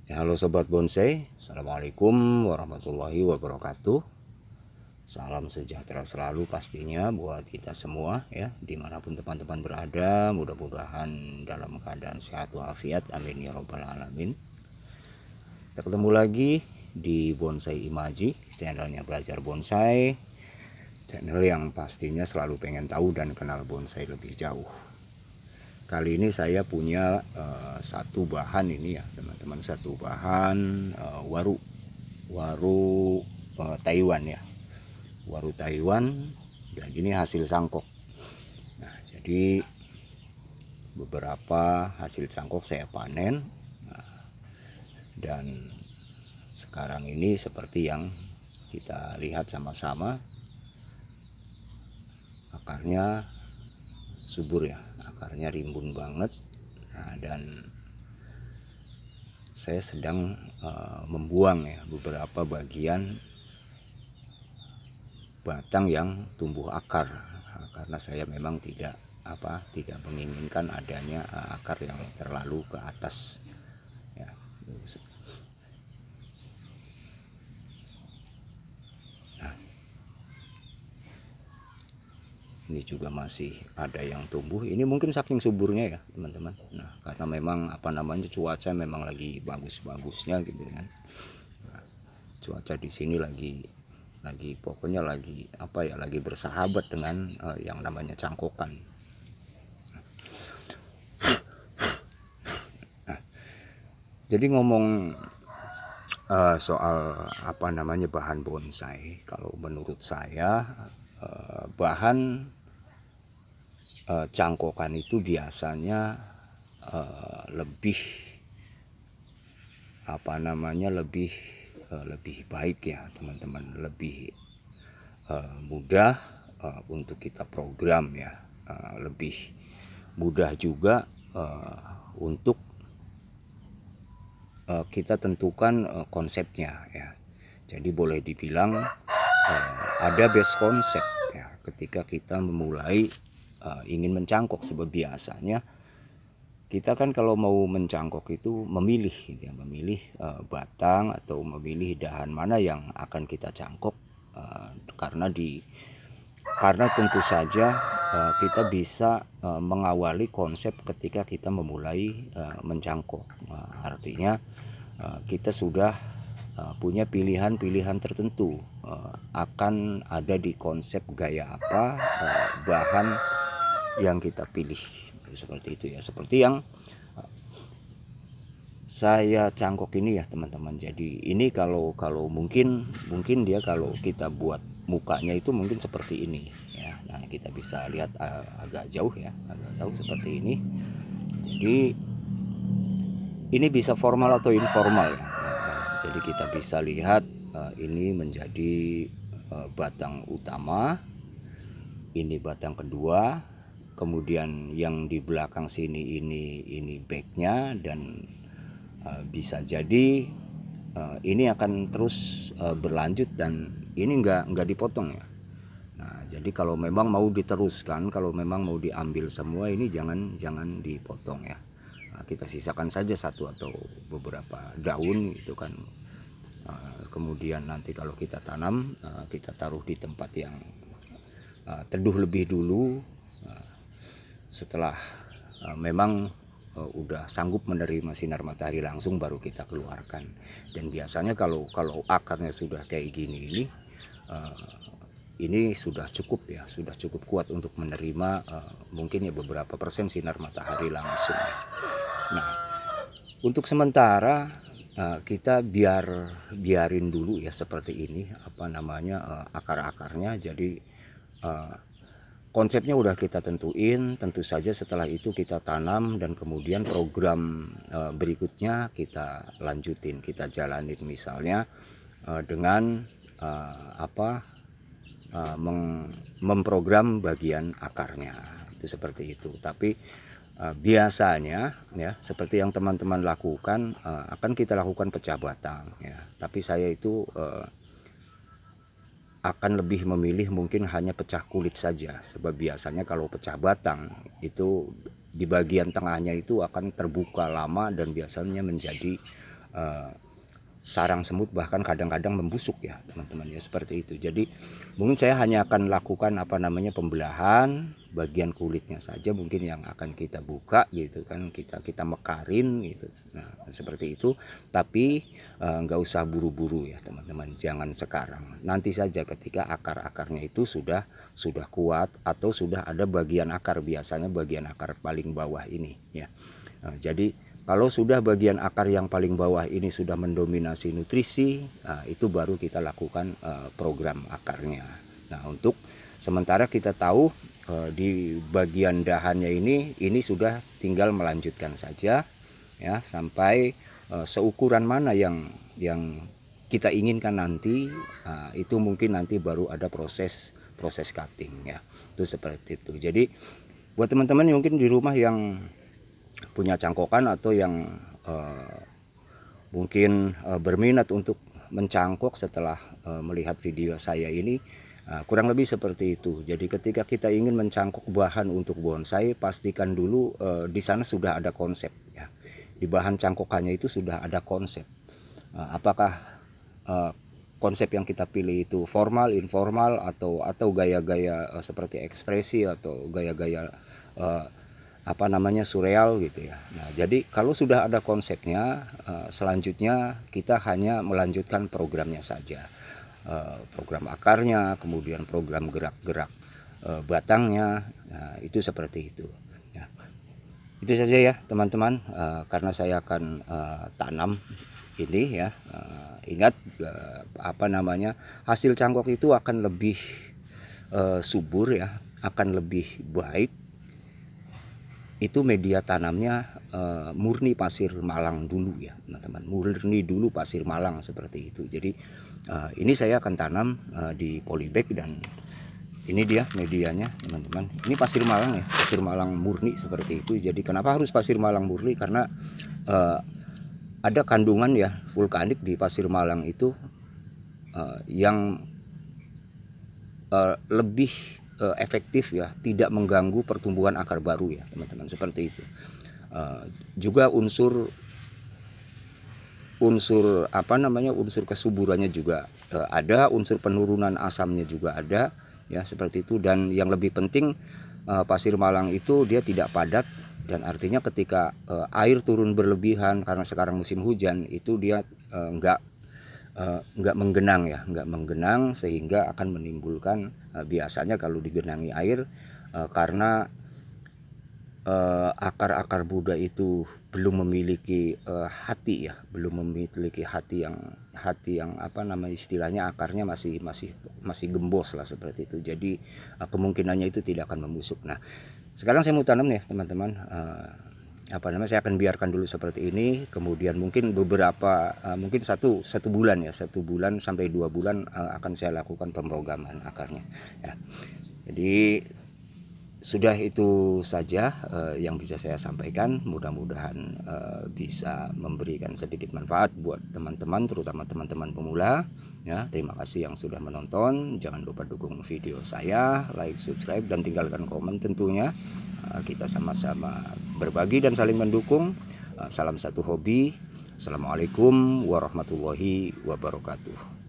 Halo Sobat Bonsai, Assalamualaikum warahmatullahi wabarakatuh. Salam sejahtera selalu pastinya buat kita semua ya, dimanapun teman-teman berada. Mudah-mudahan dalam keadaan sehat walafiat, amin ya robbal alamin. Kita ketemu lagi di Bonsai Imaji, channelnya Belajar Bonsai, channel yang pastinya selalu pengen tahu dan kenal bonsai lebih jauh. Kali ini saya punya satu bahan ini ya teman-teman, satu bahan waru Taiwan ya, waru Taiwan, dan ini hasil cangkok. Nah, jadi beberapa hasil cangkok saya panen, dan sekarang ini seperti yang kita lihat sama-sama, akarnya subur ya, akarnya rimbun banget. Nah, dan saya sedang membuang ya beberapa bagian batang yang tumbuh akar, karena saya memang tidak menginginkan adanya akar yang terlalu ke atas ya. Nah, ini juga masih ada yang tumbuh. Ini mungkin saking suburnya ya teman-teman. Nah, karena memang cuaca memang lagi bagus-bagusnya gitu kan. Nah, cuaca di sini lagi pokoknya lagi bersahabat dengan yang namanya cangkokan. Nah, jadi ngomong soal bahan bonsai, kalau menurut saya bahan cangkokan itu biasanya lebih lebih baik ya teman-teman, lebih mudah untuk kita program ya, lebih mudah juga untuk kita tentukan konsepnya ya. Jadi boleh dibilang ada base konsep ya ketika kita memulai ingin mencangkok. Sebab biasanya kita kan kalau mau mencangkok itu memilih gitu ya, memilih batang atau memilih dahan mana yang akan kita cangkok, karena tentu saja kita bisa mengawali konsep ketika kita memulai mencangkok. Artinya kita sudah punya pilihan-pilihan tertentu, akan ada di konsep gaya apa bahan yang kita pilih, seperti itu ya. Seperti yang saya cangkok ini ya teman-teman. Jadi ini kalau mungkin dia kalau kita buat mukanya itu mungkin seperti ini ya. Nah, kita bisa lihat agak jauh ya, agak jauh seperti ini. Jadi ini bisa formal atau informal ya. Jadi kita bisa lihat ini menjadi batang utama, ini batang kedua, kemudian yang di belakang sini ini backnya, dan bisa jadi ini akan terus berlanjut dan ini nggak dipotong ya. Nah, jadi kalau memang mau diteruskan, kalau memang mau diambil semua ini jangan dipotong ya. Nah, kita sisakan saja satu atau beberapa daun gitu kan. Kemudian nanti kalau kita tanam, kita taruh di tempat yang teduh lebih dulu. Setelah memang udah sanggup menerima sinar matahari langsung, baru kita keluarkan. Dan biasanya kalau akarnya sudah kayak gini ini sudah cukup ya, sudah cukup kuat untuk menerima mungkin ya beberapa persen sinar matahari langsung. Nah, untuk sementara kita biarin dulu ya seperti ini akar-akarnya. Jadi konsepnya udah kita tentuin, tentu saja setelah itu kita tanam dan kemudian program berikutnya kita lanjutin, kita jalanin, misalnya dengan memprogram bagian akarnya, itu seperti itu. Tapi biasanya ya seperti yang teman-teman lakukan, akan kita lakukan pecah batang ya. Tapi saya itu akan lebih memilih mungkin hanya pecah kulit saja, sebab biasanya kalau pecah batang itu di bagian tengahnya itu akan terbuka lama dan biasanya menjadi sarang semut, bahkan kadang-kadang membusuk ya teman-teman ya, seperti itu. Jadi mungkin saya hanya akan lakukan pembelahan bagian kulitnya saja mungkin yang akan kita buka gitu kan, kita mekarin gitu. Nah seperti itu, tapi nggak usah buru-buru ya teman-teman, jangan sekarang, nanti saja ketika akar-akarnya itu sudah kuat atau sudah ada bagian akar, biasanya bagian akar paling bawah ini ya. Nah, jadi kalau sudah bagian akar yang paling bawah ini sudah mendominasi nutrisi, nah itu baru kita lakukan program akarnya. Nah untuk sementara kita tahu di bagian dahannya ini sudah tinggal melanjutkan saja ya sampai seukuran mana yang kita inginkan nanti. Itu mungkin nanti baru ada proses cutting ya, itu seperti itu. Jadi buat teman-teman yang mungkin di rumah yang punya cangkokan atau yang mungkin berminat untuk mencangkok setelah melihat video saya ini, kurang lebih seperti itu. Jadi ketika kita ingin mencangkok bahan untuk bonsai, pastikan dulu di sana sudah ada konsep ya. Di bahan cangkokannya itu sudah ada konsep. Apakah konsep yang kita pilih itu formal, informal, atau gaya-gaya seperti ekspresi atau gaya-gaya surreal gitu ya. Nah, jadi kalau sudah ada konsepnya, selanjutnya kita hanya melanjutkan programnya saja. Program akarnya, kemudian program gerak-gerak batangnya. Nah, itu seperti itu. Ya. Itu saja ya teman-teman, karena saya akan tanam ini ya. Ingat hasil cangkok itu akan lebih subur ya, akan lebih baik. Itu media tanamnya murni pasir Malang dulu ya teman-teman, murni dulu pasir Malang seperti itu. Jadi ini saya akan tanam di polybag, dan ini dia medianya teman-teman. Ini pasir Malang ya, pasir Malang murni seperti itu. Jadi kenapa harus pasir Malang murni? Karena ada kandungan ya vulkanik di pasir Malang itu yang lebih efektif ya, tidak mengganggu pertumbuhan akar baru ya teman-teman, seperti itu. Juga unsur unsur kesuburannya juga ada, unsur penurunan asamnya juga ada ya, seperti itu. Dan yang lebih penting, pasir Malang itu dia tidak padat, dan artinya ketika air turun berlebihan karena sekarang musim hujan itu dia enggak menggenang ya, enggak menggenang, sehingga akan menimbulkan biasanya kalau digenangi air karena akar-akar Buddha itu belum memiliki hati ya, belum memiliki hati yang istilahnya akarnya masih gembos lah seperti itu. Jadi kemungkinannya itu tidak akan membusuk. Nah, sekarang saya mau tanam nih teman-teman. Saya akan biarkan dulu seperti ini, kemudian mungkin beberapa mungkin satu bulan ya, 1 bulan sampai 2 bulan akan saya lakukan pemrograman akarnya ya. Jadi sudah itu saja yang bisa saya sampaikan. Mudah-mudahan bisa memberikan sedikit manfaat buat teman-teman, terutama teman-teman pemula ya. Terima kasih yang sudah menonton. Jangan lupa dukung video saya, like, subscribe, dan tinggalkan komen tentunya. Kita sama-sama berbagi dan saling mendukung. Salam satu hobi. Assalamualaikum warahmatullahi wabarakatuh.